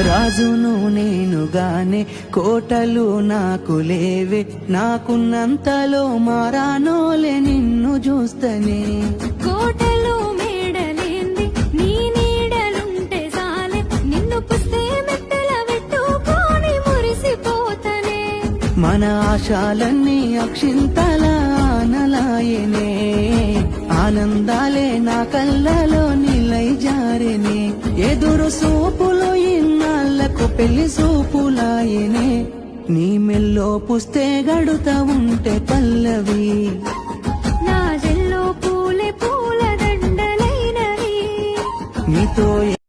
రాజును నేనుగానే కోటలు నాకు లేవే, నాకున్నంతలో మారానోలే నిన్ను చూస్తనే. కోటలు మేడలేంది నీ నీడలుంటే సాలే, నిన్ను పుస్తే మెట్టల పెట్టుకొని మురిసిపోతనే. మన ఆశాలన్నీ అక్షింతల ఆనలాయనే, ఆనందాలే నా కళ్ళలో నిలై జారెనే. ఎదురు సూపులు ఇన్నాళ్లకు పెళ్లి సూపులాయనే, నీ మెల్లో పుస్తే గడుతా ఉంటే పల్లవి, నా జల్లో పూలే పూల దండలైనవి. నీతో